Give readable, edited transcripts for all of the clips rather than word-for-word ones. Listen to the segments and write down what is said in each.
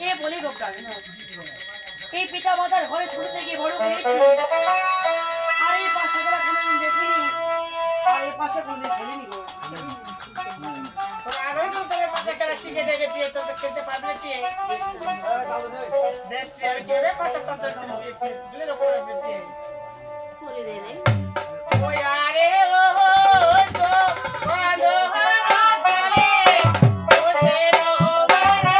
এ বলি গোপাল এই পিতা মাতার ঘরে ছোট থেকে বড় হয়েছি আর এই পাশে গেলা কোনোদিন দেখিনি আর এই পাশে কোনোদিন খেলিনি গো আগে তো তোকে পাশে খেলা শিখে দেখে দিয়ে তো খেলতে পারবে কি বেস্ট প্লেয়ার কি রে পাশে সন্তান ছিল দিলে তো করে দিতে করে দেবে ওই আরে ও তো ভালো হারালে ও সে রোবারা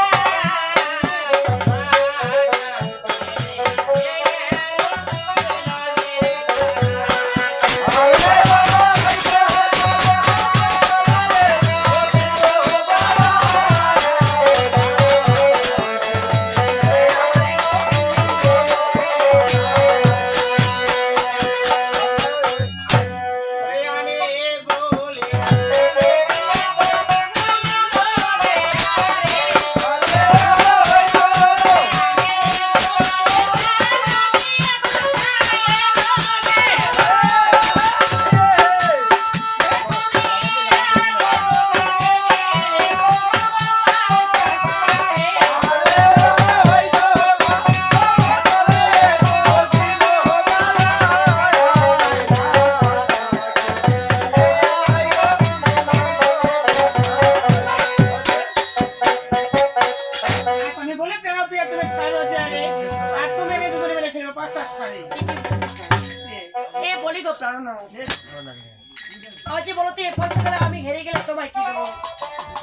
আজ বলতে পাশে গেলে আমি হেরে গেলে তোমায় কি দেবো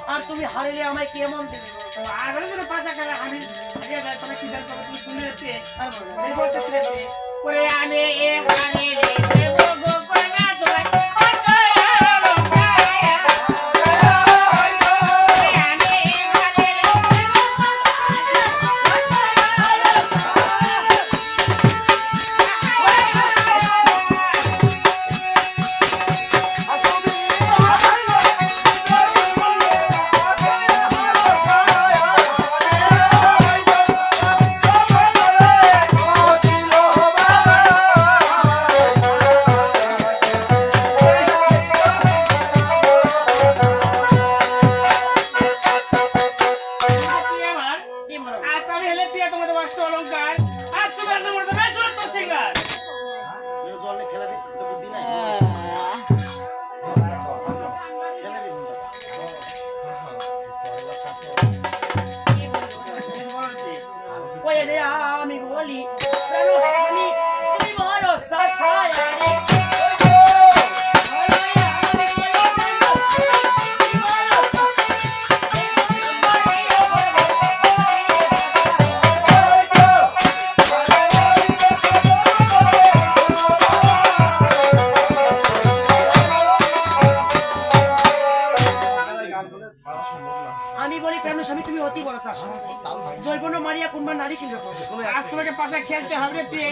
আর তুমি হারলে আমায় কেমন দেবে আগে তো পাশে খেলা আমি তোমরা কি জানো তুমি শুনেছে আর বলতে ওরে আমি এ হারে রে গো কোনা জয় আমি বলি তুমি বড় চাষায় আমি বলি প্রেম স্বামী তুমি অতি বড় চাষ জৈবন মারিয়া কোনবার নারী কিনবে আজ তোমাকে পাশে খেলতে হবে তুই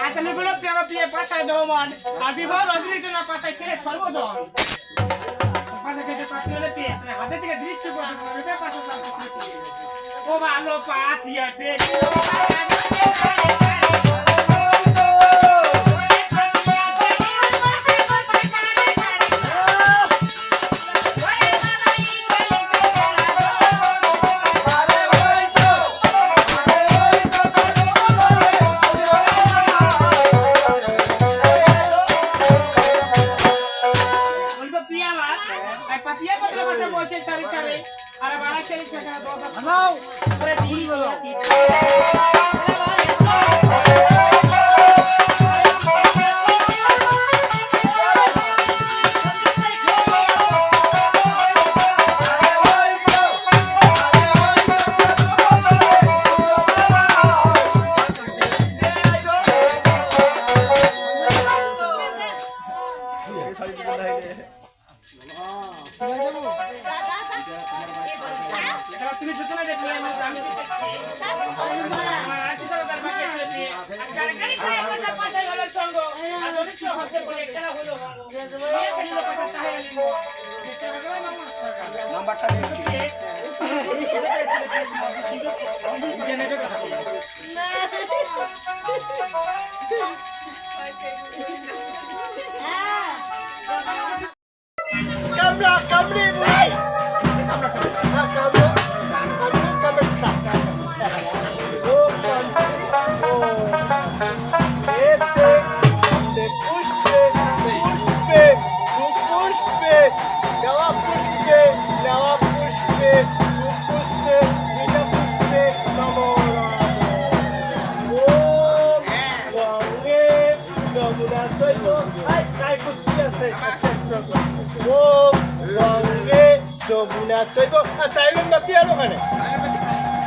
আজ আমি বলো তুই আমার প্রিয় পাশায় দমন আর বিবাহ রজনীতে না পাশায় খেলে সর্বজন পাশে খেতে পাশে হলে তুই হাতে থেকে দৃষ্টি করতে পাশে ও ভালো পাঠিয়াতে তুমি সূচনা দেখলে আমার আমি আমার আশি টাকা তার বাকি আছে গাড়ি করে একটা পাশে হলো সঙ্গ আর যদি কেউ হচ্ছে বলে কেন হলো এই কেন কথা চাই নিব নাম্বারটা দেখি জেনে কথা কামড়া কামড়ে যমুনা চৈব সাইলেন্ট বাতি আর ওখানে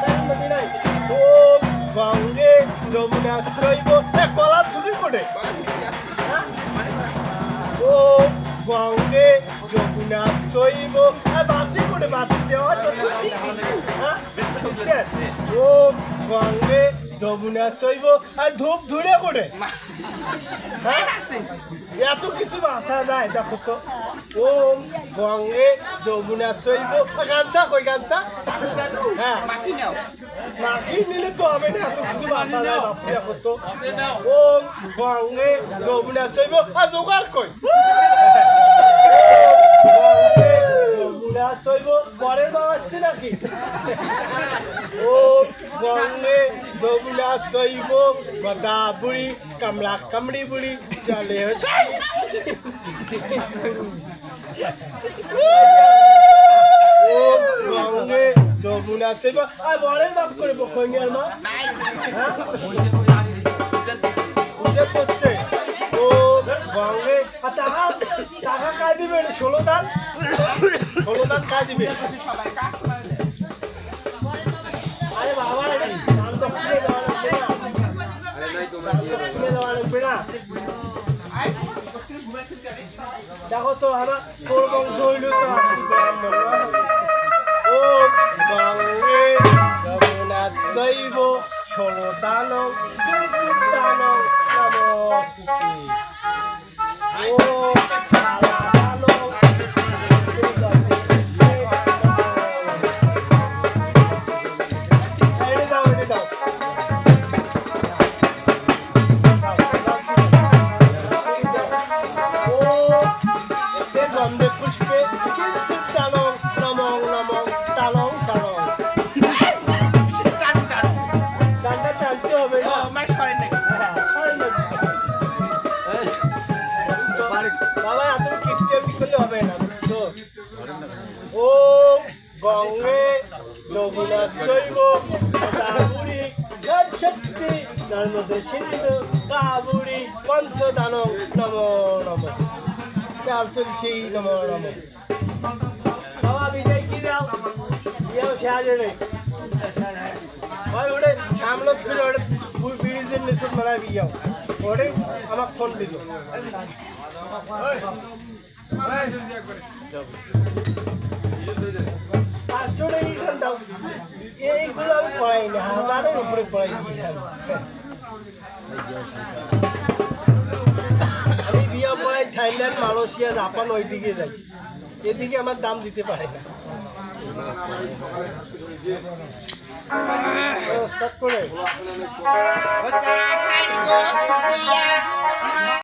সাইলেন্ট বাতি নাই ওম গঙ্গে যমুনা চৈব কলা ছুটি করে ওম গঙ্গে যমুনা চৈব বাতি করে বাতি দেওয়া তো হ্যাঁ ওম গঙ্গে যমুনা চৈব আর ধূপ ধুলে করে হ্যাঁ এত কিছু আসা যায় দেখো তো ওম গঙ্গে যমুনা চৈব গামছা কই গামছা হ্যাঁ মাটি নিলে তো হবে না এত কিছু আসা যায় বাপু দেখো তো ওম গঙ্গে যমুনা চৈব আর জোগাড় কই যমুনা চৈব পরের মা আসছে নাকি ওম গঙ্গে যমুনা চৈব গদা বুড়ি কামলা কামড়ি বুড়ি চলে ওম গঙ্গে যমুনা চৈব আর বরের বাপ করে বখঙ্গের মা হ্যাঁ পূজা করছে ও গঙ্গে টাকা টাকা কাজ দিবে 16 দান কাজ দিবে আরে বাবা দান তো কিনে দেওয়া লাগবে না দেখো তো আমার সোর বংশ হইল তো আসি ব্রাহ্মণ ও গঙ্গে যমুনা চৈব 16 দানং দানং নমস্তে ও গন্ধে পুষ্পে কিঞ্চিত টানং নমং নমং টানং টানং গানটা টানতে হবে না বাবা এত কীর্তন করলে হবে না তো ও গঙ্গে যমুনা চৈব কাবুড়ি শক্তি নর্মদে সিন্ধু কাবুড়ি পঞ্চদানং নমো নমঃ চাল তুলছি নমো নমঃ বাবা বিজয় কি দাও ইয়েও সাহায্য নেই ভাই ওটা সামলত ফিরে ওটা ব্রিজের নিচে মারা বিয়াও ওটাই আমার ফোন দিল এইগুলো আমি পড়াই না হাজারের উপরে পড়াই আমি বিয়া পড়াই থাইল্যান্ড মালয়েশিয়া জাপান ওইদিকে যাই এদিকে আমার দাম দিতে পারে না স্টার্ট করে